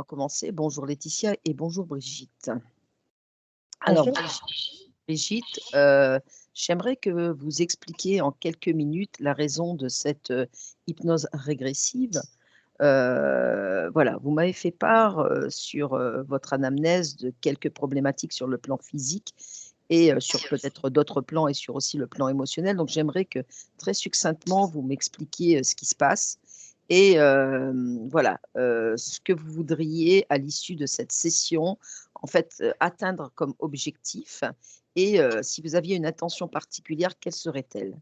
comment commencer. Bonjour Laetitia et bonjour Brigitte. Alors Bonjour. Brigitte, j'aimerais que vous expliquiez en quelques minutes la raison de cette, hypnose régressive. Voilà, vous m'avez fait part, sur, votre anamnèse de quelques problématiques sur le plan physique et sur peut-être d'autres plans et sur aussi le plan émotionnel. Donc j'aimerais que très succinctement vous m'expliquiez, ce qui se passe et voilà, ce que vous voudriez à l'issue de cette session, en fait, atteindre comme objectif et si vous aviez une intention particulière, quelle serait-elle?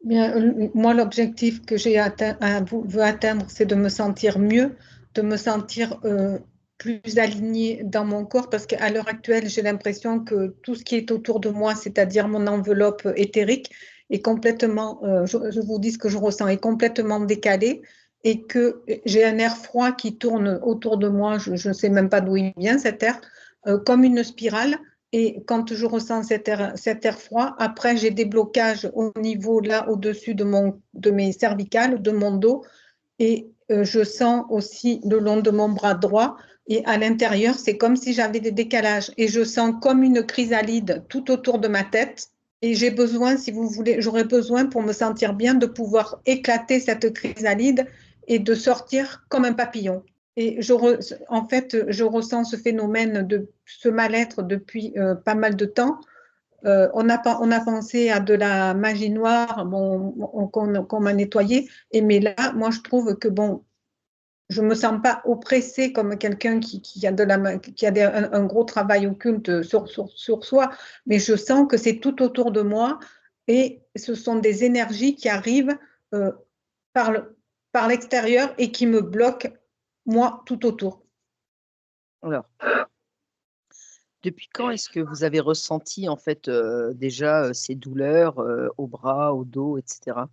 Bien, moi, l'objectif que j'ai veux atteindre, c'est de me sentir mieux, de me sentir plus alignée dans mon corps, parce qu'à l'heure actuelle, j'ai l'impression que tout ce qui est autour de moi, c'est-à-dire mon enveloppe éthérique, est complètement, je vous dis ce que je ressens, est complètement décalé et que j'ai un air froid qui tourne autour de moi, je ne sais même pas d'où il vient cet air, comme une spirale. Et quand je ressens cet air froid, après, j'ai des blocages au niveau, là, au-dessus de mes cervicales, de mon dos. Et je sens aussi le long de mon bras droit. Et à l'intérieur, c'est comme si j'avais des décalages. Et je sens comme une chrysalide tout autour de ma tête. Et j'ai besoin, si vous voulez, j'aurais besoin pour me sentir bien de pouvoir éclater cette chrysalide et de sortir comme un papillon. Et en fait, je ressens ce phénomène de ce mal-être depuis pas mal de temps. On a pensé à de la magie noire bon, qu'on m'a nettoyée. Mais là, moi, je trouve que bon, je ne me sens pas oppressée comme quelqu'un qui a, un gros travail occulte sur soi, mais je sens que c'est tout autour de moi et ce sont des énergies qui arrivent euh, par par l'extérieur et qui me bloquent, moi, tout autour. Alors, depuis quand est-ce que vous avez ressenti en fait, déjà, ces douleurs, au bras, au dos et cetera?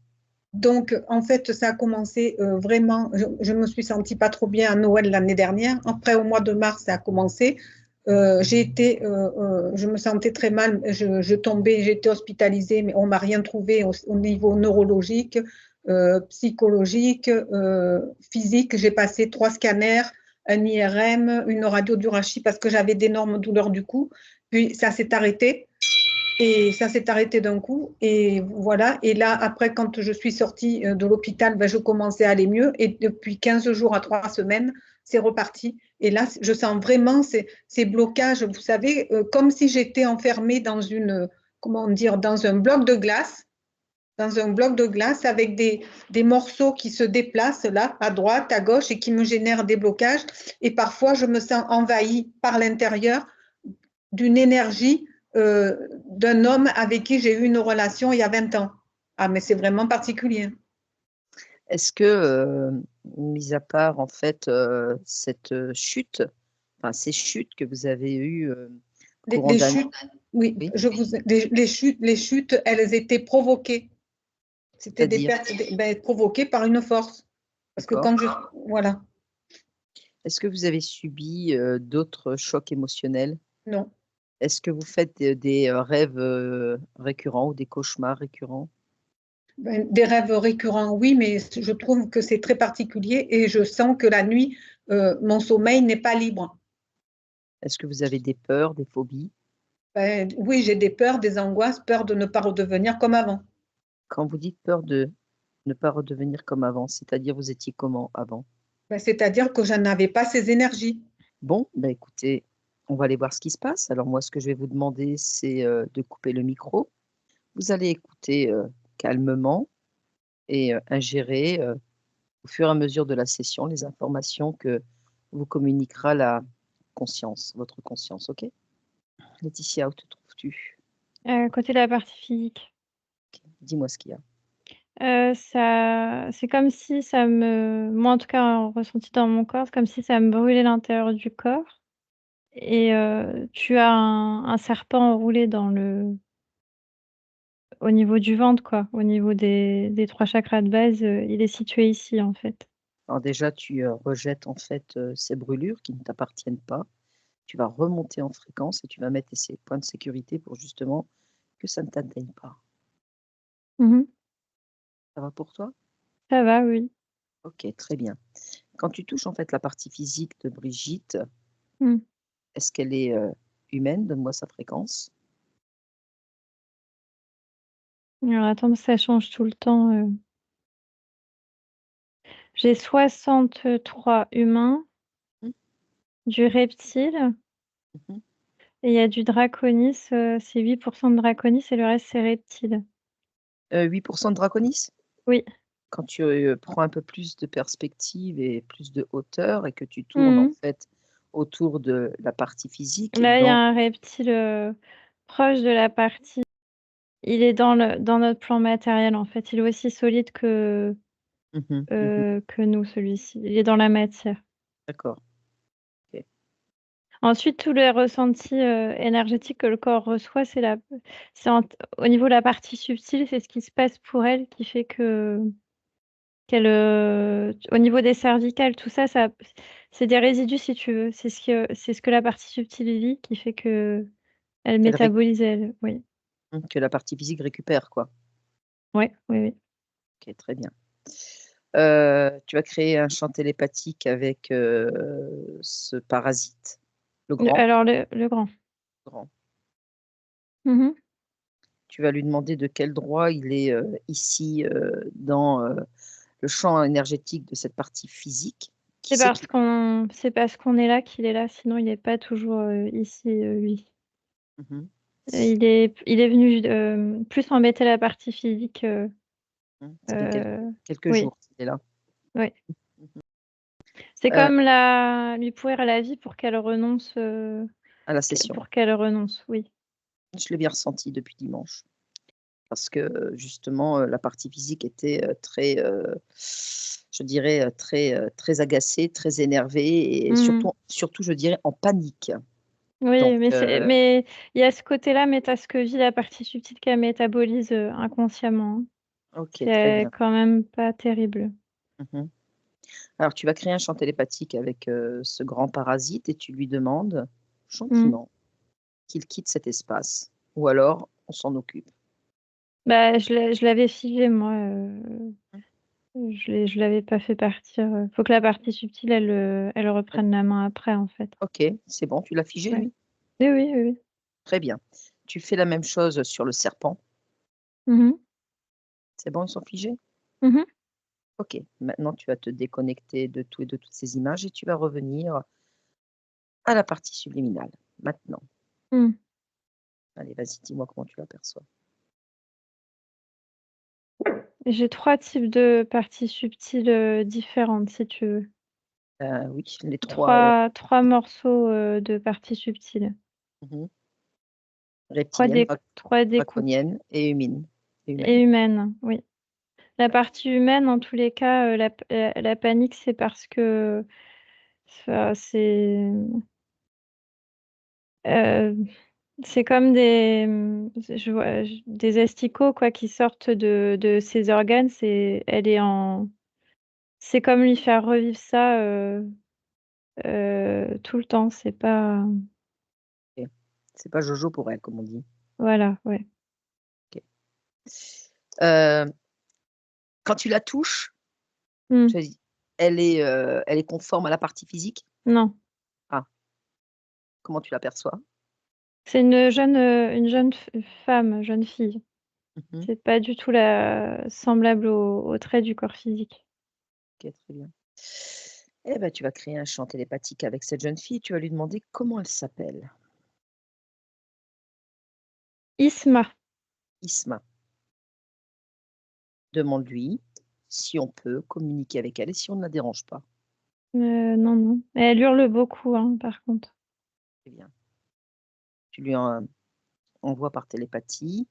Donc, en fait, ça a commencé vraiment, je me suis sentie pas trop bien à Noël l'année dernière. Après, au mois de mars, ça a commencé. Je me sentais très mal, je tombais, j'étais hospitalisée, mais on m'a rien trouvé au niveau neurologique, psychologique, physique. J'ai passé 3 scanners, un IRM, une radio d'Urachi parce que j'avais d'énormes douleurs du cou. Puis ça s'est arrêté. Et ça s'est arrêté d'un coup. Et voilà. Et là, après, quand je suis sortie de l'hôpital, ben, je commençais à aller mieux. Et depuis 15 jours à 3 semaines, c'est reparti. Et là, je sens vraiment ces blocages, vous savez, comme si j'étais enfermée dans comment dire, dans un bloc de glace, avec des morceaux qui se déplacent là, à droite, à gauche, et qui me génèrent des blocages. Et parfois, je me sens envahie par l'intérieur d'une énergie d'un homme avec qui j'ai eu une relation il y a 20 ans. Ah, mais c'est vraiment particulier. Est-ce que, mis à part en fait, cette, chute, enfin ces chutes que vous avez eues, courant Les d'année chutes, oui, oui, les chutes, elles étaient provoquées. C'était des c'est-à-dire? pertes provoquées par une force. Parce que D'accord. quand voilà, Est-ce que vous avez subi, d'autres chocs émotionnels? non. Est-ce que vous faites, des, rêves, récurrents ou des cauchemars récurrents? Ben, des rêves récurrents, oui, mais je trouve que c'est très particulier et je sens que la nuit, mon sommeil n'est pas libre. Est-ce que vous avez des peurs, des phobies? Ben, oui, j'ai des peurs, des angoisses, peur de ne pas redevenir comme avant. Quand vous dites peur de ne pas redevenir comme avant, c'est-à-dire vous étiez comment avant? Ben, c'est-à-dire que je n'avais pas ces énergies. Bon, bah, écoutez, on va aller voir ce qui se passe. Alors moi, ce que je vais vous demander, c'est, de couper le micro. Vous allez écouter, calmement et ingérer, au fur et à mesure de la session, les informations que vous communiquera la conscience, votre conscience, OK? Laetitia, où te trouves-tu? Côté de la partie physique. Dis-moi ce qu'il y a. Ça c'est comme si moi en tout cas en ressenti dans mon corps, c'est comme si ça me brûlait l'intérieur du corps et tu as un serpent enroulé au niveau du ventre quoi, au niveau des 3 chakras de base, il est situé ici en fait. Alors déjà, tu, rejettes en fait, ces brûlures qui ne t'appartiennent pas. Tu vas remonter en fréquence et tu vas mettre ces points de sécurité pour justement que ça ne t'atteigne pas. Mmh. Ça va pour toi? Ça va, oui. OK, très bien. Quand tu touches en fait la partie physique de Brigitte, Mmh. est-ce qu'elle est, humaine? Donne-moi sa fréquence. Alors attends, ça change tout le temps. J'ai 63 humains, Mmh. du reptile Mmh. et il y a du draconis, c'est 8% de draconis et le reste c'est reptile. 8% de draconis? Oui. Quand tu, prends un peu plus de perspective et plus de hauteur et que tu tournes en Mmh. fait autour de la partie physique Là, il y a dans un reptile, proche de la partie il est dans notre plan matériel, en fait. Il est aussi solide mmh mh. que nous, celui-ci. Il est dans la matière. D'accord, OK. Ensuite, tous les ressentis, énergétiques que le corps reçoit, c'est au niveau de la partie subtile, c'est ce qui se passe pour elle qui fait qu'elle, au niveau des cervicales, tout ça, c'est des résidus si tu veux. C'est ce que la partie subtile vit qui fait qu'elle Qu'elle ré métabolise elle, oui. Que la partie physique récupère quoi. Ouais, oui, oui. OK, très bien. Tu vas créer un champ télépathique avec, ce parasite, le grand? Alors le grand. Grand. Mmh. Tu vas lui demander de quel droit il est, ici, dans, le champ énergétique de cette partie physique. Qui c'est qui C'est parce qu'on est là qu'il est là, sinon il est pas toujours, ici, lui. mmh Il est venu, plus embêter la partie physique, Ça fait quelques oui, jours qu'il est là. oui. C'est Heu, comme lui pourrir la vie à la session. pour qu'elle renonce, oui. Je l'ai bien ressenti depuis dimanche. Parce que, justement, la partie physique était, très, je dirais, très, très agacée, très énervée et Mmh. surtout je dirais en panique. Donc Oui, mais il y a ce côté-là, mais tu as ce que vit la partie subtile qu'elle métabolise, inconsciemment, hein, qui OK, très est bien. quand même pas terrible. Mmh. Alors tu vas créer un champ télépathique avec, ce grand parasite et tu lui demandes, Mmh. gentiment, qu'il quitte cet espace ou alors on s'en occupe. Bah, je l'avais figé moi, Mmh. je l'avais pas fait partir, faut que la partie subtile, elle reprenne la main après, en fait. OK, c'est bon, tu l'as figé Ouais. lui? Oui, oui, oui, oui. Très bien. Tu fais la même chose sur le serpent. Mmh mh. C'est bon, ils sont figés? Mmh mh. OK, maintenant tu vas te déconnecter de tout et de toutes ces images et tu vas revenir à la partie subliminale. Maintenant, Mmh. allez, vas-y, dis-moi comment tu l'aperçois. J'ai 3 types de parties subtiles, différentes, si tu veux. Oui, les 3 Trois morceaux, de parties subtiles. mmh 3 reptilienne, 3 d'écoute draconienne et humaine et humaine. humaines, oui. La partie humaine, en tous les cas, la panique, c'est parce que ça heu, c'est comme je vois des asticots, quoi, qui sortent de ses organes. C'est comme lui faire revivre ça, tout le temps. C'est pas OK. C'est pas Jojo pour elle, comme on dit. voilà, ouais. OK. Heu, quand tu la touches, Mmh. tu as dit, elle est conforme à la partie physique? Non, Ah, comment tu l'aperçois? c'est une jeune fille. Mmh. C'est pas du tout la semblable aux traits du corps physique. OK, très bien. Eh ben, tu vas créer un champ télépathique avec cette jeune fille, tu vas lui demander comment elle s'appelle. Isma, Isma. Demande-lui si on peut communiquer avec elle et si on ne la dérange pas. non, non. Elle hurle beaucoup, hein, par contre. Très bien. Tu lui envoies par télépathie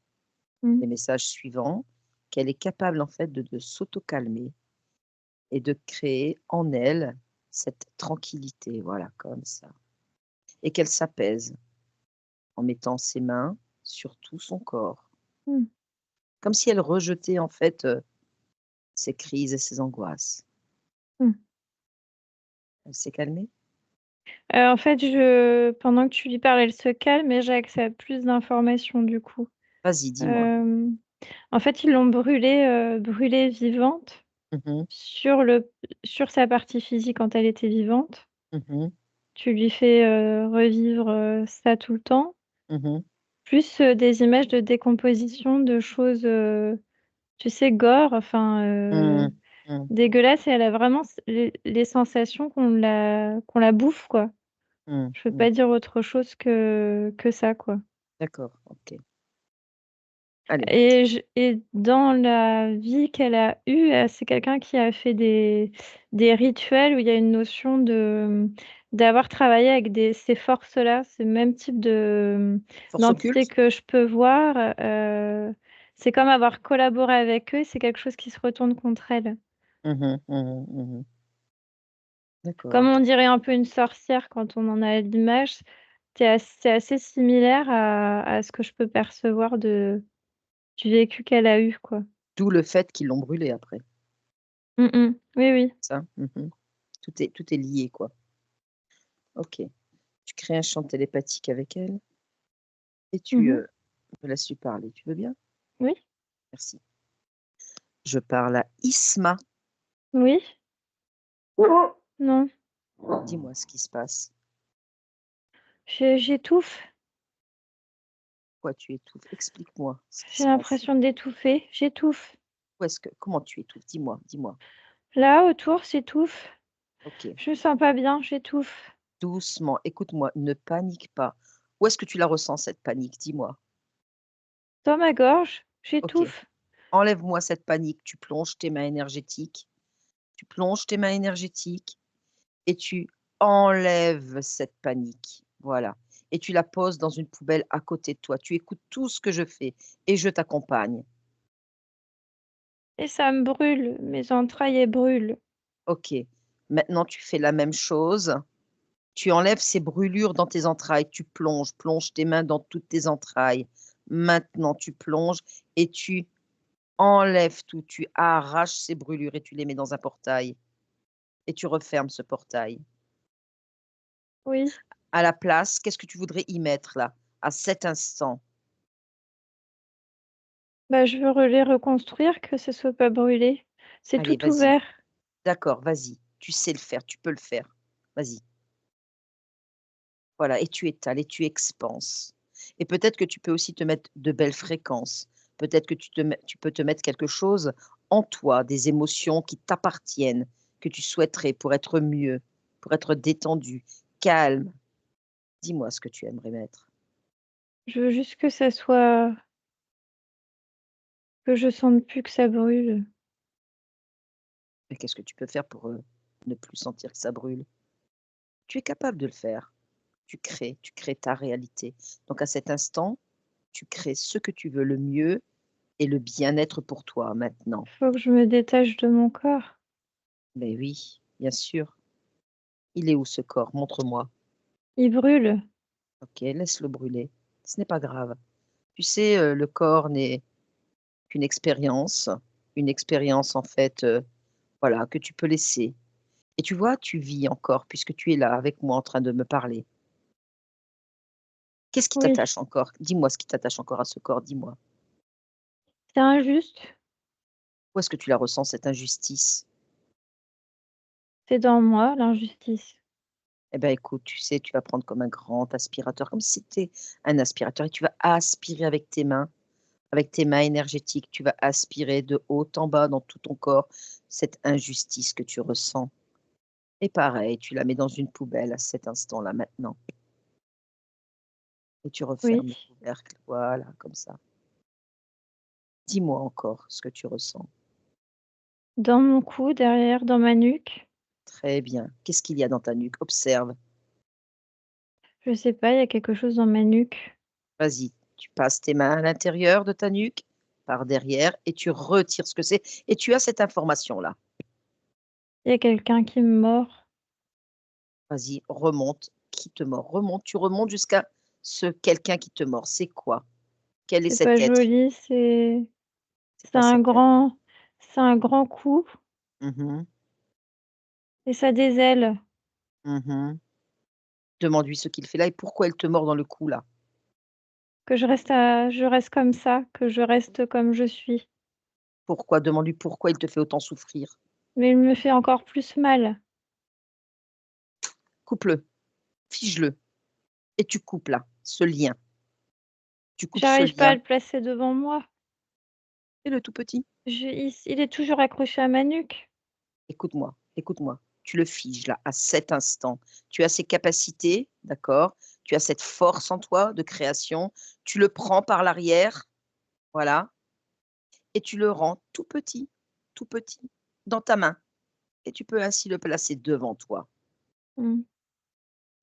Mmh. les messages suivants, qu'elle est capable en fait de s'auto-calmer et de créer en elle cette tranquillité, voilà, comme ça. Et qu'elle s'apaise en mettant ses mains sur tout son corps, Mmh. comme si elle rejetait en fait ses crises et ses angoisses. Mmh. Elle s'est calmée? En fait, pendant que tu lui parles, elle se calme et j'ai accès à plus d'informations, du coup. Vas-y, dis-moi. Hem, En fait, ils l'ont brûlée vivante Mmh. sur sa partie physique quand elle était vivante. Mmh. Tu lui fais, revivre, ça tout le temps, Mmh. plus, des images de décomposition de choses, tu sais, gore, enfin, Mmh. Mmh. dégueulasses et elle a vraiment les sensations qu'on la bouffe, quoi. Mmh. Je peux Mmh. pas dire autre chose que ça, quoi. D'accord, OK. Allez. Et dans la vie qu'elle a eue, c'est quelqu'un qui a fait des rituels où il y a une notion d'avoir travaillé avec ces forces-là, ce même type Force d'entité occulte? que je peux voir, c'est comme avoir collaboré avec eux et c'est quelque chose qui se retourne contre elle. Mmh. Mmh. Mmh. Comme D'accord. on dirait un peu une sorcière quand on en a l'image, c'est assez similaire à ce que je peux percevoir du vécu qu'elle a eu, quoi. D'où le fait qu'ils l'ont brûlée après, Mmh mh. Oui, oui. ça? Mmh. Tout est lié, quoi. OK. Tu crées un champ télépathique avec elle et Mmh tu, mh. me laisses lui parler. Tu veux bien? Oui, Merci. Je parle à Isma. oui, non, Dis-moi ce qui se passe. j'étouffe. Pourquoi tu étouffes? Explique-moi ce qui J'ai se passe. l'impression d'étouffer, j'étouffe. Comment tu étouffes? Dis-moi, dis-moi. Là, autour, j'étouffe. OK. Je me sens pas bien, j'étouffe. Doucement, écoute-moi, ne panique pas. Où est-ce que tu la ressens cette panique? Dis-moi. Dans ma gorge, OK. j'étouffe. Enlève-moi cette panique. Tu plonges tes mains énergétiques. Tu plonges tes mains énergétiques et tu enlèves cette panique. Voilà. Et tu la poses dans une poubelle à côté de toi. Tu écoutes tout ce que je fais et je t'accompagne. Et ça me brûle, mes entrailles, elles brûlent. OK. Maintenant, tu fais la même chose. Tu enlèves ces brûlures dans tes entrailles. Tu plonges, plonge tes mains dans toutes tes entrailles. Maintenant, tu plonges et tu enlèves tout. Tu arraches ces brûlures et tu les mets dans un portail et tu refermes ce portail. Oui, À la place, qu'est-ce que tu voudrais y mettre là, à cet instant? bah, je veux les reconstruire, que ce soit pas brûlé. C'est Allez, tout vas-y. ouvert. D'accord, vas-y. Tu sais le faire, tu peux le faire. Vas-y. Voilà, et tu étales et tu expanses. Et peut-être que tu peux aussi te mettre de belles fréquences. Peut-être que tu peux te mettre quelque chose en toi, des émotions qui t'appartiennent, que tu souhaiterais pour être mieux, pour être détendu, calme. Dis-moi ce que tu aimerais mettre. Je veux juste que ça soit que je sente plus que ça brûle. Mais qu'est-ce que tu peux faire pour, ne plus sentir que ça brûle? Tu es capable de le faire. Tu crées ta réalité. Donc à cet instant, tu crées ce que tu veux, le mieux et le bien-être pour toi maintenant. Faut que je me détache de mon corps. Mais oui, bien sûr. Il est où ce corps? Montre-moi. Il brûle. OK, laisse-le brûler. Ce n'est pas grave. Tu sais, le corps n'est qu'une une expérience en fait, voilà, que tu peux laisser. Et tu vois, tu vis encore puisque tu es là avec moi en train de me parler. Qu'est-ce qui Oui, t'attache encore? Dis-moi ce qui t'attache encore à ce corps, dis-moi. c'est injuste. Où est-ce que tu la ressens cette injustice? C'est dans moi, l'injustice. Eh ben, écoute, tu sais, tu vas prendre comme un grand aspirateur, comme si c'était un aspirateur et tu vas aspirer avec tes mains énergétiques, tu vas aspirer de haut en bas dans tout ton corps cette injustice que tu ressens. Et pareil, tu la mets dans une poubelle à cet instant-là, maintenant. Et tu Oui. refermes le couvercle, voilà, comme ça. Dis-moi encore ce que tu ressens. Dans mon cou, derrière, dans ma nuque. Très bien. Qu'est-ce qu'il y a dans ta nuque? Observe. Je sais pas, il y a quelque chose dans ma nuque. Vas-y, tu passes tes mains à l'intérieur de ta nuque, par derrière, et tu retires ce que c'est. Et tu as cette information-là. Il y a quelqu'un qui me mord. Vas-y, remonte. Qui te mord? Remonte, tu remontes jusqu'à ce quelqu'un qui te mord. C'est quoi? Quel est C'est pas cet être? joli, C'est c'est quoi un cet être? grand c'est un grand cou Mmh. et ça a des ailes. Mmh. Demande-lui ce qu'il fait là et pourquoi il te mord dans le cou là. Que je reste comme ça, que je reste comme je suis. Pourquoi? Demande-lui pourquoi il te fait autant souffrir. Mais il me fait encore plus mal. Coupe-le, fige-le et tu coupes là, ce lien. Tu coupes ce J'arrive pas à lien. le placer devant moi. Et le tout petit, Il est toujours accroché à ma nuque. écoute-moi, écoute-moi. Tu le figes là, à cet instant. Tu as ces capacités, d'accord? Tu as cette force en toi de création. Tu le prends par l'arrière, voilà, et tu le rends tout petit, dans ta main. Et tu peux ainsi le placer devant toi. Mmh.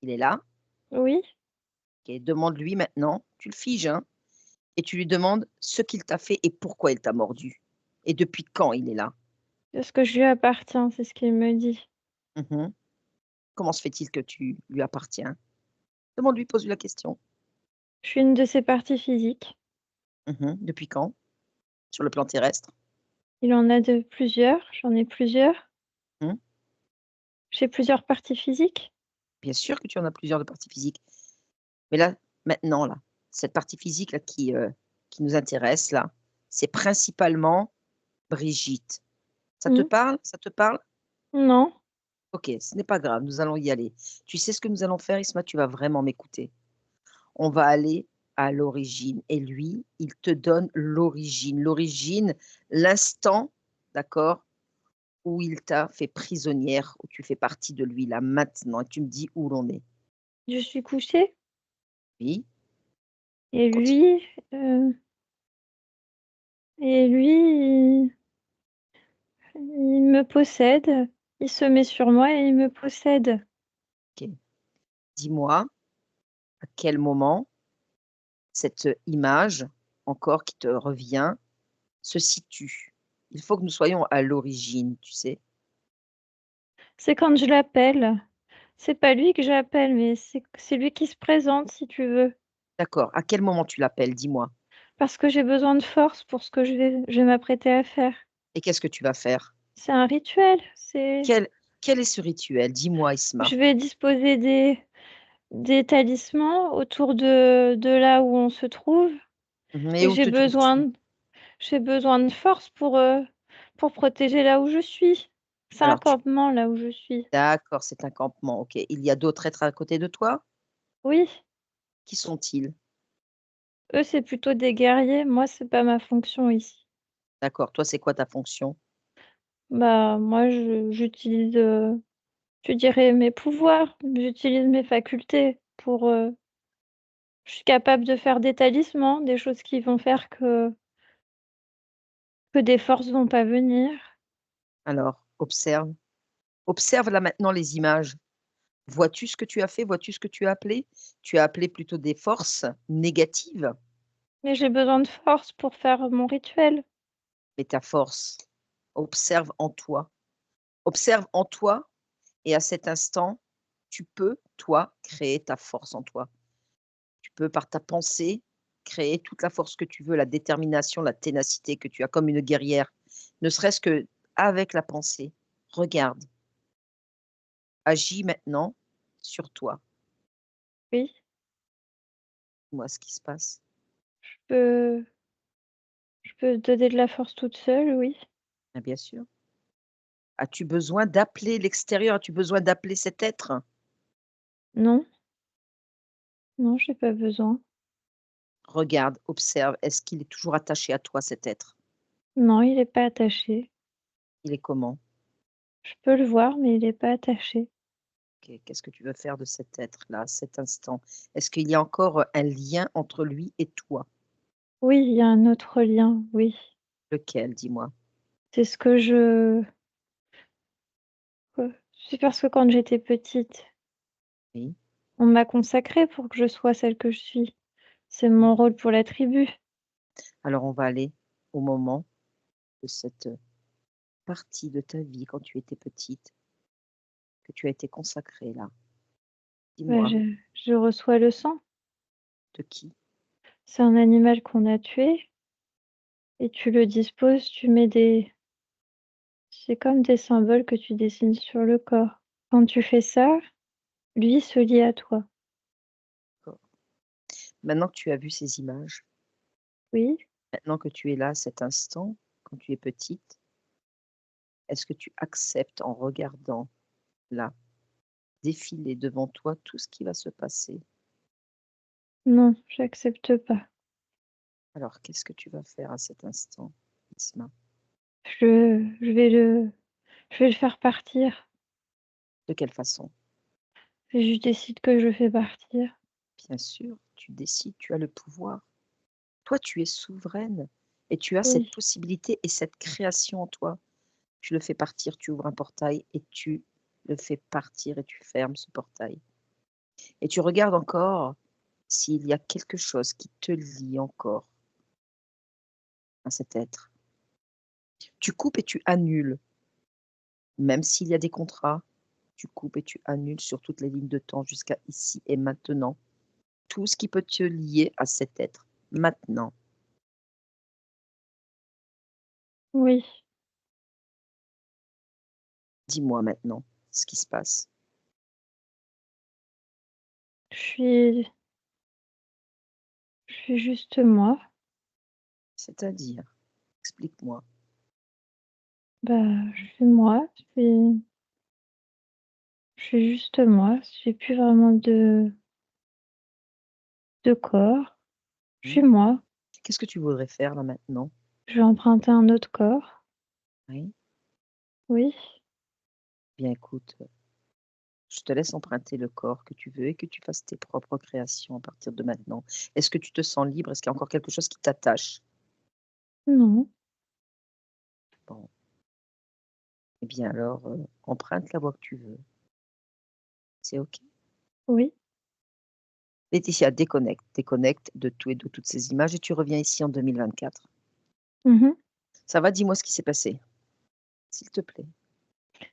Il est là, Oui, OK, demande-lui maintenant, tu le figes, hein, et tu lui demandes ce qu'il t'a fait et pourquoi il t'a mordu et depuis quand il est là. parce que je lui appartiens, c'est ce qu'il me dit. Mmh. Comment se fait-il que tu lui appartiens? Demande-lui, pose-lui la question. Je suis une de ses parties physiques. Depuis quand? Sur le plan terrestre? Il en a de plusieurs, j'en ai plusieurs. Mmh. J'ai plusieurs parties physiques. Bien sûr que tu en as plusieurs de parties physiques. Mais là, maintenant là, cette partie physique là qui nous intéresse là, c'est principalement Brigitte. Ça te Mmh. parle? Ça te parle? Non, OK, ce n'est pas grave, nous allons y aller. Tu sais ce que nous allons faire, Isma? Tu vas vraiment m'écouter. On va aller à l'origine et lui, il te donne l'origine. L'origine, l'instant, d'accord, où il t'a fait prisonnière, où tu fais partie de lui là maintenant et tu me dis où l'on est. je suis couchée Oui, et continue. lui, heu et lui, il me possède. Il se met sur moi et il me possède. OK. Dis-moi à quel moment cette image, encore qui te revient, se situe? Il faut que nous soyons à l'origine, tu sais? C'est quand je l'appelle. C'est pas lui que j'appelle, mais c'est lui qui se présente, si tu veux. D'accord. À quel moment tu l'appelles? Dis-moi. Parce que j'ai besoin de force pour ce que je vais m'apprêter à faire. Et qu'est-ce que tu vas faire? C'est un rituel, c'est Quel est ce rituel? Dis-moi, Isma. je vais disposer des talismans autour de là où on se trouve Mmh, et et où te trouves-tu? j'ai besoin de force pour protéger là où je suis. C'est un Alors tu campement là où je suis. d'accord, c'est un campement, OK. Il y a d'autres êtres à côté de toi? Oui, Qui sont-ils? eux, c'est plutôt des guerriers, moi, c'est pas ma fonction ici. D'accord, toi, c'est quoi ta fonction? Bah, moi, j'utilise, je dirais mes pouvoirs, j'utilise mes facultés je suis capable de faire des talismans, des choses qui vont faire que des forces vont pas venir. Alors, observe. Observe là maintenant les images. Vois-tu ce que tu as fait? Vois-tu ce que tu as appelé? Tu as appelé plutôt des forces négatives, Mais j'ai besoin de force pour faire mon rituel. mais ta force, observe en toi. Observe en toi et à cet instant, tu peux, toi, créer ta force en toi. Tu peux, par ta pensée, créer toute la force que tu veux, la détermination, la ténacité que tu as comme une guerrière. Ne serait-ce que avec la pensée. Regarde, agis maintenant sur toi. Oui, Dis-moi ce qui se passe. je peux je peux donner de la force toute seule, oui. Ah, bien sûr. As-tu besoin d'appeler l'extérieur? As-tu besoin d'appeler cet être? Non, non, j'ai pas besoin. Regarde, observe, est-ce qu'il est toujours attaché à toi, cet être? Non, il est pas attaché. Il est comment? Je peux le voir, mais il est pas attaché. OK, qu'est-ce que tu veux faire de cet être-là, cet instant? Est-ce qu'il y a encore, un lien entre lui et toi? Oui, il y a un autre lien, oui. Lequel? Dis-moi. C'est ce que c'est parce que quand j'étais petite, Oui. on m'a consacrée pour que je sois celle que je suis. C'est Mmh. mon rôle pour la tribu. Alors on va aller au moment de cette, partie de ta vie quand tu étais petite, que tu as été consacrée là. Bah, Dis-moi, je reçois le sang. de qui? C'est un animal qu'on a tué et tu le disposes, tu mets des c'est comme des symboles que tu dessines sur le corps. Quand tu fais ça, lui se lie à toi. D'accord. Maintenant que tu as vu ces images, Oui, maintenant que tu es là, à cet instant, quand tu es petite, Est-ce que tu acceptes en regardant là, défiler devant toi tout ce qui va se passer? Non, j'accepte pas. Alors qu'est-ce que tu vas faire à cet instant, Isma? Je vais le faire partir. De quelle façon? Et je décide que je le fais partir. Bien sûr, tu décides, tu as le pouvoir. Toi, tu es souveraine et tu as cette Oui, possibilité et cette création en toi. Tu le fais partir, tu ouvres un portail et tu le fais partir et tu fermes ce portail. Et tu regardes encore s'il y a quelque chose qui te lie encore à cet être. Tu coupes et tu annules, même s'il y a des contrats, tu coupes et tu annules sur toutes les lignes de temps jusqu'à ici et maintenant. Tout ce qui peut te lier à cet être, maintenant. oui. Dis-moi maintenant ce qui se passe. Je suis juste moi. C'est-à-dire, explique-moi. Bah, je suis moi. Je suis juste moi. J'ai plus vraiment de corps. Je Mmh. suis moi. Qu'est-ce que tu voudrais faire là maintenant? Je vais emprunter un autre corps. Oui? Oui. Bien écoute, je te laisse emprunter le corps que tu veux et que tu fasses tes propres créations à partir de maintenant. Est-ce que tu te sens libre? Est-ce qu'il y a encore quelque chose qui t'attache? Non. Bon, eh bien alors, emprunte la voie que tu veux. C'est OK? Oui. Laetitia, déconnecte, déconnecte de tout et de toutes ces images et tu reviens ici en 2024. Mmh. Ça va? Dis-moi ce qui s'est passé, s'il te plaît.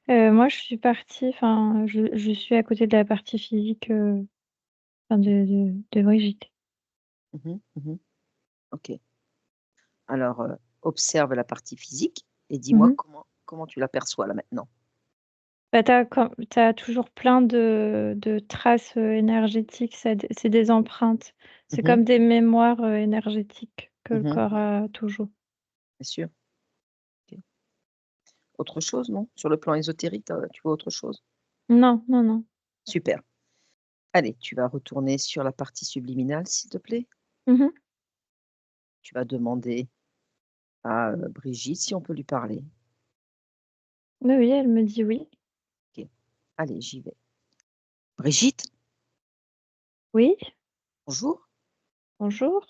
Moi, je suis partie, enfin, je suis à côté de la partie physique, enfin de Brigitte. Mmh. Mmh. OK. Alors, observe la partie physique et dis-moi Mmh. comment tu l'aperçois là maintenant? Bah, tu as toujours plein de traces, énergétiques, c'est des empreintes. C'est Mmh. comme des mémoires, énergétiques que le Mmh. corps a toujours. Bien sûr. OK. Autre chose, non? Sur le plan ésotérique, tu vois autre chose? Non, non, non. Super. Allez, tu vas retourner sur la partie subliminale, s'il te plaît. Mmh. Tu vas demander à, Brigitte si on peut lui parler. Oui, oui, elle me dit: «Oui». OK. Allez, j'y vais. Brigitte, «Oui, bonjour. bonjour,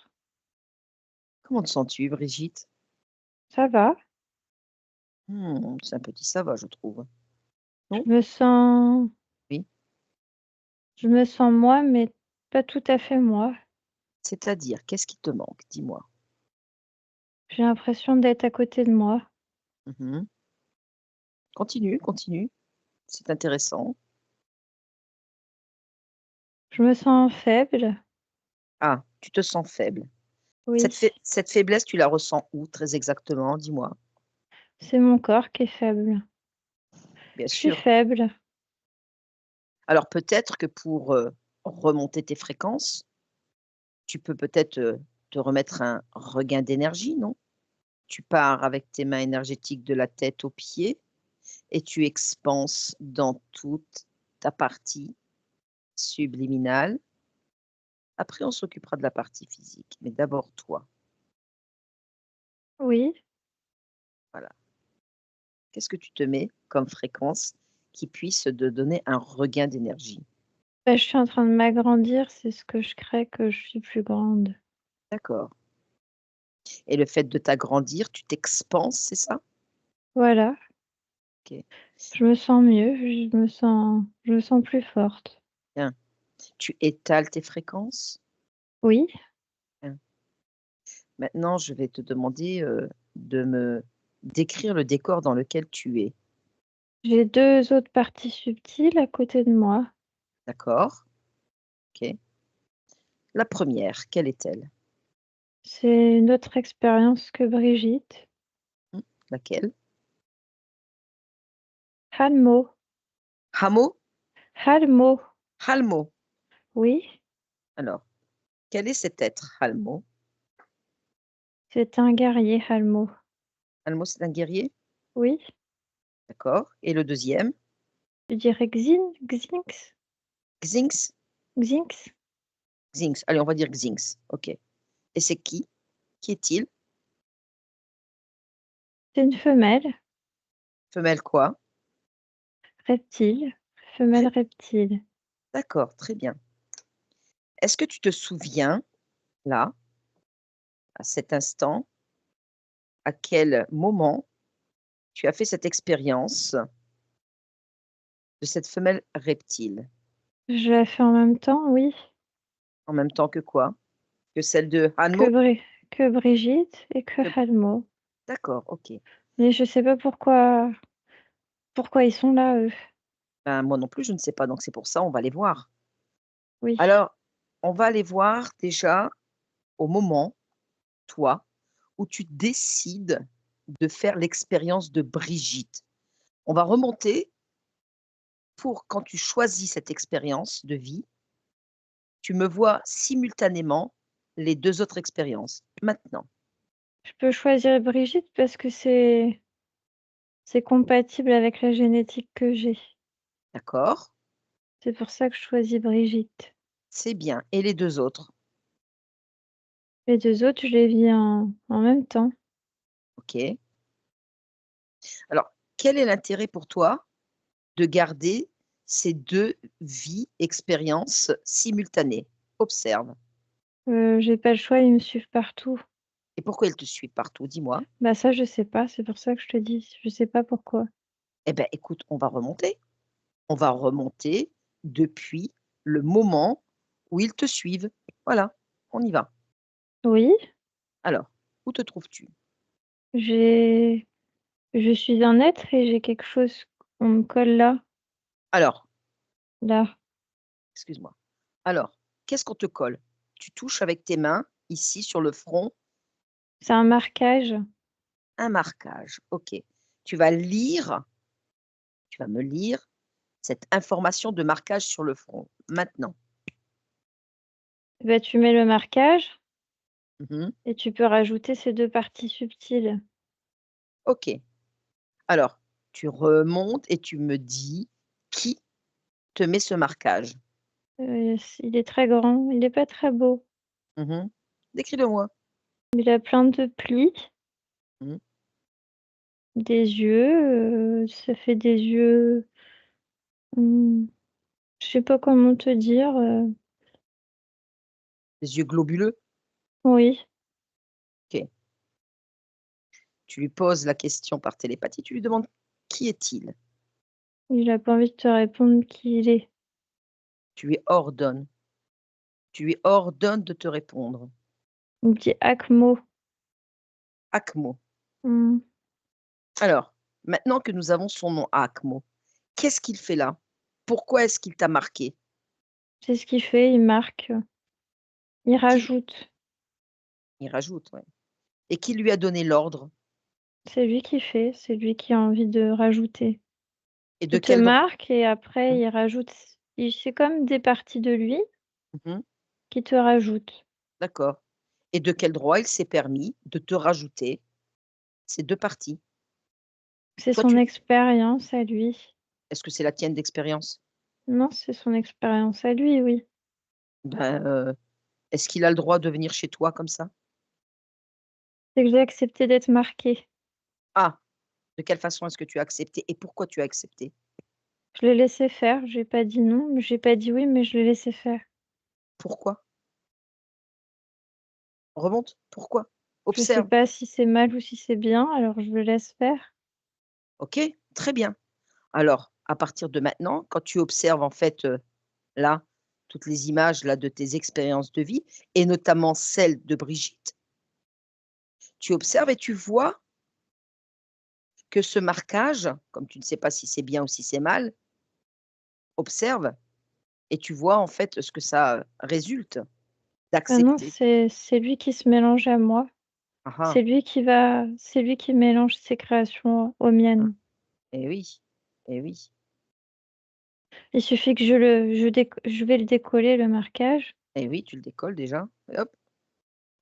Comment te sens-tu, Brigitte? ça va?» C'est un petit ça va, je trouve. Je Non? me sens Oui. je me sens moi, mais pas tout à fait moi. C'est-à-dire, qu'est-ce qui te manque? Dis-moi. J'ai l'impression d'être à côté de moi. Mmh. Continue, continue, c'est intéressant. Je me sens faible. Ah, tu te sens faible. Oui, Cette faiblesse, tu la ressens où très exactement? Dis-moi. c'est mon corps qui est faible. Bien Je suis sûr. faible. Alors peut-être que pour, remonter tes fréquences, tu peux peut-être, te remettre un regain d'énergie, non? Tu pars avec tes mains énergétiques de la tête aux pieds et tu expanses dans toute ta partie subliminale. Après, on s'occupera de la partie physique, mais d'abord toi. Oui. Voilà. Qu'est-ce que tu te mets comme fréquence qui puisse te donner un regain d'énergie? Bah, je suis en train de m'agrandir, c'est ce que je crée que je suis plus grande. D'accord, et le fait de t'agrandir, tu t'expanses, c'est ça? Voilà, OK, je me sens mieux, je me sens plus forte. bien. Tu étales tes fréquences? Oui, Bien. Maintenant, je vais te demander, de me décrire le décor dans lequel tu es. j'ai 2 autres parties subtiles à côté de moi. D'accord, OK. La première, quelle est-elle? C'est une autre expérience que Brigitte. Mmh, laquelle? Halmo, Hameau? Halmo, Halmo. oui, Alors, quel est cet être, Halmo? c'est un guerrier Halmo. Halmo, c'est un guerrier? Oui, D'accord. Et le deuxième? Je dirais Xinx. Xinx? Xinx. Xinx. Allez, on va dire Xinx. OK. Et c'est qui? Qui est-il? C'est une femelle. Femelle quoi? Reptile. Femelle reptile. D'accord, très bien. Est-ce que tu te souviens, là, à cet instant, à quel moment tu as fait cette expérience de cette femelle reptile? Je la fais en même temps, oui. En même temps que quoi? Que celle de Que, Hanmo? que Brigitte et que Que Halmo. D'accord, OK. Mais je sais pas pourquoi ils sont là, eux. Ben, moi non plus, je ne sais pas, donc c'est pour ça, on va les voir. Oui. Alors, on va aller voir déjà au moment, toi, où tu décides de faire l'expérience de Brigitte. On va remonter pour quand tu choisis cette expérience de vie, tu me vois simultanément les 2 autres expériences. Maintenant, Je peux choisir Brigitte parce que c'est compatible avec la génétique que j'ai. d'accord? C'est pour ça que je choisis Brigitte. C'est bien. Et les 2 autres? Les deux autres, je les vis en même temps. OK. Alors, quel est l'intérêt pour toi de garder ces 2 vies, expériences simultanées? Observe. J'ai pas le choix, ils me suivent partout. Et pourquoi ils te suivent partout? Dis-moi. Bah ça, je sais pas, c'est pour ça que je te dis, je sais pas pourquoi. Eh ben, écoute, on va remonter. On va remonter depuis le moment où ils te suivent. Voilà, on y va. Oui, Alors, où te trouves-tu? je suis un être et j'ai quelque chose, on me colle là, Alors, là. excuse-moi. Alors, qu'est-ce qu'on te colle? Tu touches avec tes mains, ici sur le front, C'est un marquage. un marquage. OK. Tu vas me lire cette information de marquage sur le front. Maintenant. Bah, tu mets le marquage Mmh. et tu peux rajouter ces deux parties subtiles. OK. Alors, tu remontes et tu me dis qui te met ce marquage? Il est très grand, il est pas très beau. Mmh. Décris-le-moi. Il a plein de plis, Mmh. des yeux, ça fait des yeux, je sais pas comment te dire. Des yeux globuleux? Oui, OK. Tu lui poses la question par télépathie, tu lui demandes: «Qui est-il?» il a pas envie de te répondre qui il est. Tu lui ordonnes. Tu lui ordonnes de te répondre. Il me dit Akmo. Akmo. Hmm. Alors, maintenant que nous avons son nom Akmo, qu'est-ce qu'il fait là? Pourquoi est-ce qu'il t'a marqué? C'est ce qu'il fait, il marque, il Qui rajoute. il rajoute, ouais. Et qui lui a donné l'ordre? C'est lui qui fait, c'est lui qui a envie de rajouter. Et de Il te quel droit? marque et après Mmh. il rajoute. C'est comme des parties de lui Mmh. qui te rajoutent. D'accord. Et de quel droit il s'est permis de te rajouter ces 2 parties? C'est Toi, son tu expérience à lui. est-ce que c'est la tienne d'expérience? Non, c'est son expérience à lui, oui. Ben, est-ce qu'il a le droit de venir chez toi comme ça? C'est que j'ai accepté d'être marquée. Ah! De quelle façon est-ce que tu as accepté et pourquoi tu as accepté? Je l'ai laissé faire, j'ai pas dit non, j'ai pas dit oui, mais je l'ai laissé faire. Pourquoi? Remonte. Pourquoi? Je sais Observe. pas si c'est mal ou si c'est bien, alors je le laisse faire. OK, très bien. Alors, à partir de maintenant, quand tu observes en fait, là, toutes les images là de tes expériences de vie et notamment celle de Brigitte, tu observes et tu vois que ce marquage, comme tu ne sais pas si c'est bien ou si c'est mal, observe et tu vois en fait ce que ça, résulte Ah non, d'accepter. c'est lui qui se mélange à moi. Ah ah, C'est lui qui mélange ses créations aux hein, miennes. et oui, et oui, Il suffit que je vais le décoller le marquage. et oui, tu le décolles déjà et hop,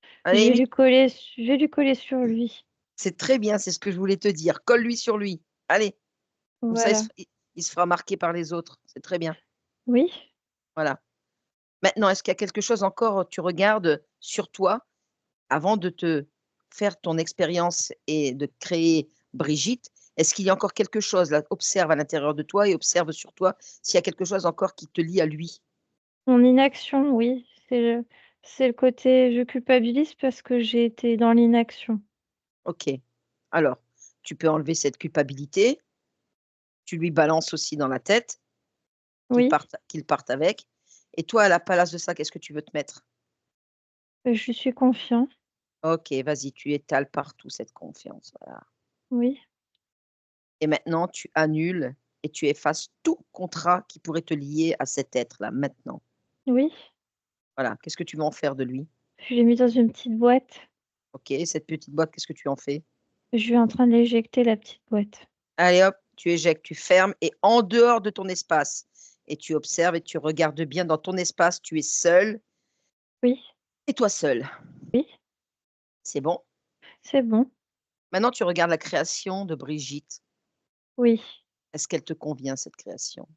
Je allez vais mis lui coller sur lui. c'est très bien, c'est ce que je voulais te dire, colle-lui sur lui. Allez, Comme ça, Voilà. il se fera remarquer par les autres. C'est très bien. Oui. Voilà. Maintenant, est-ce qu'il y a quelque chose encore, tu regardes sur toi avant de te faire ton expérience et de créer Brigitte? Est-ce qu'il y a encore quelque chose là? Observe à l'intérieur de toi et observe sur toi s'il y a quelque chose encore qui te lie à lui. Mon inaction, oui, c'est le côté je culpabilise parce que j'ai été dans l'inaction. OK. Alors, tu peux enlever cette culpabilité, tu lui balances aussi dans la tête Oui, qu'il parte avec et toi, à la place de ça, qu'est-ce que tu veux te mettre? je suis confiant. OK, vas-y, tu étales partout cette confiance, voilà. Oui, Et maintenant, tu annules et tu effaces tout contrat qui pourrait te lier à cet être-là, maintenant. oui, Voilà, qu'est-ce que tu veux en faire de lui? je l'ai mis dans une petite boîte. OK, cette petite boîte, qu'est-ce que tu en fais? Je suis en train de l'éjecter, la petite boîte. Allez hop, tu éjectes, tu fermes et en dehors de ton espace et tu observes et tu regardes bien dans ton espace, tu es seul Oui, et toi seul. oui, C'est bon? c'est bon. Maintenant, tu regardes la création de Brigitte. Oui, Est-ce qu'elle te convient, cette création?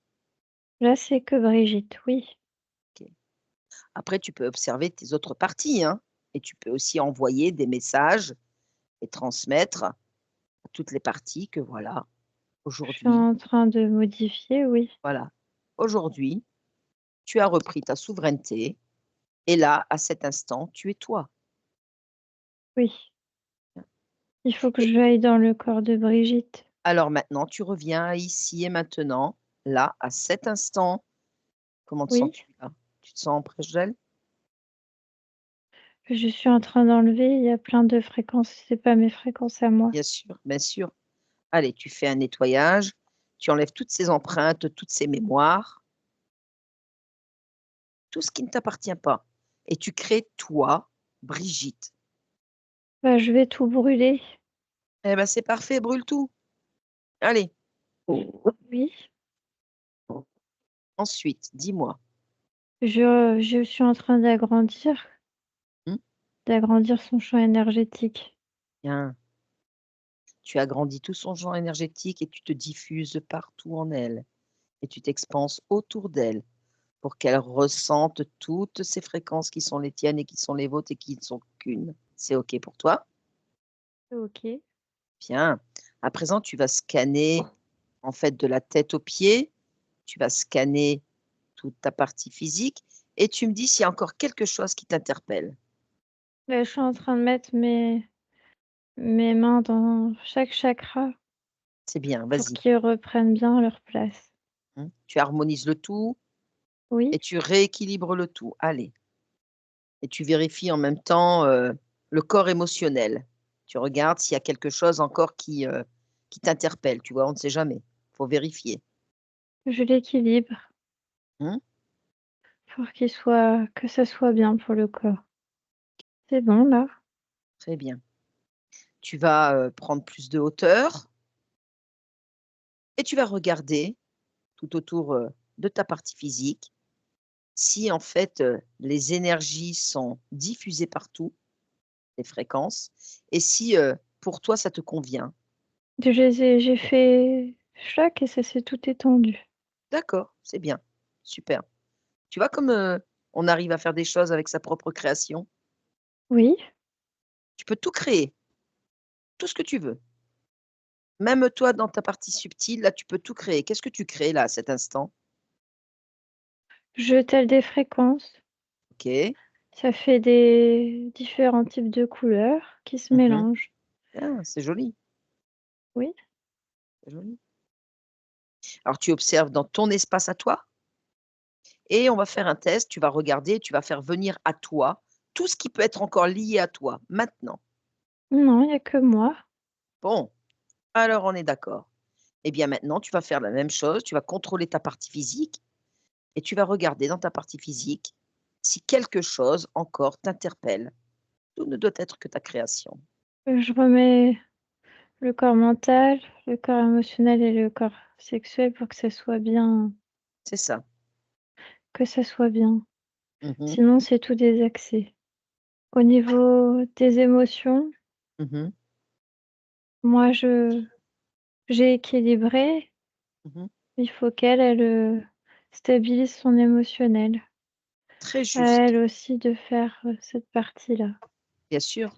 là, c'est que Brigitte, oui. OK. Après, tu peux observer tes autres parties, hein, et tu peux aussi envoyer des messages et transmettre à toutes les parties que voilà, Je suis aujourd'hui, en train de modifier, oui, voilà, aujourd'hui, tu as repris ta souveraineté et là, à cet instant, tu es toi. oui. Il faut que Et j'aille dans le corps de Brigitte. alors maintenant, tu reviens à ici et maintenant, là, à cet instant. Comment te Oui, sens-tu là? Tu te sens proche d'elle? je suis en train d'enlever, il y a plein de fréquences, c'est pas mes fréquences à moi. Bien sûr, bien sûr. Allez, tu fais un nettoyage, tu enlèves toutes ces empreintes, toutes ces mémoires, tout ce qui ne t'appartient pas et tu crées toi, Brigitte. Bah, je vais tout brûler. Eh ben, c'est parfait, brûle tout. Allez, Oui, ensuite, dis-moi, je suis en train mmh, d'agrandir son champ énergétique. bien, tu agrandis tout son champ énergétique et tu te diffuses partout en elle et tu t'expanses autour d'elle pour qu'elle ressente toutes ces fréquences qui sont les tiennes et qui sont les vôtres et qui ne sont qu'une. C'est OK pour toi? OK. Bien. À présent, tu vas scanner, en fait, de la tête aux pieds, tu vas scanner toute ta partie physique et tu me dis s'il y a encore quelque chose qui t'interpelle. Là, je suis en train de mettre mes mains dans chaque chakra C'est bien, pour vas-y. qu'ils reprennent bien leur place. Mmh. Tu harmonises le tout Oui, et tu rééquilibres le tout. Allez, et tu vérifies en même temps, le corps émotionnel. Tu regardes s'il y a quelque chose encore qui t'interpelle, tu vois? On ne sait jamais. Faut vérifier. je l'équilibre Mmh. pour que ça soit bien pour le corps. C'est bon là? Très bien. Tu vas, prendre plus de hauteur et tu vas regarder tout autour, de ta partie physique si en fait, les énergies sont diffusées partout, les fréquences et si, pour toi ça te convient. J'ai fait chaque et ça s'est tout étendu. D'accord, c'est bien, super. Tu vois comme, on arrive à faire des choses avec sa propre création? Oui, Tu peux tout créer, tout ce que tu veux. Même toi dans ta partie subtile, là, tu peux tout créer. Qu'est-ce que tu crées là, à cet instant? je telle des fréquences. OK. Ça fait des différents types de couleurs qui se Mmh. mélangent. Bien, Oui, c'est joli. Alors tu observes dans ton espace à toi et on va faire un test. Tu vas regarder, tu vas faire venir à toi tout ce qui peut être encore lié à toi, maintenant. non, il y a que moi. Bon, alors on est d'accord. Eh bien maintenant, tu vas faire la même chose, tu vas contrôler ta partie physique et tu vas regarder dans ta partie physique si quelque chose encore t'interpelle. Tout ne doit être que ta création. Je remets le corps mental, le corps émotionnel et le corps sexuel pour C'est ça. que ça soit bien. Mmh. Sinon, c'est tout désaxé. Au niveau des émotions, Mmh. moi, j'ai équilibré. Mmh. Il faut qu'elle, stabilise son émotionnel. Très À juste, elle aussi de faire, cette partie-là. bien sûr.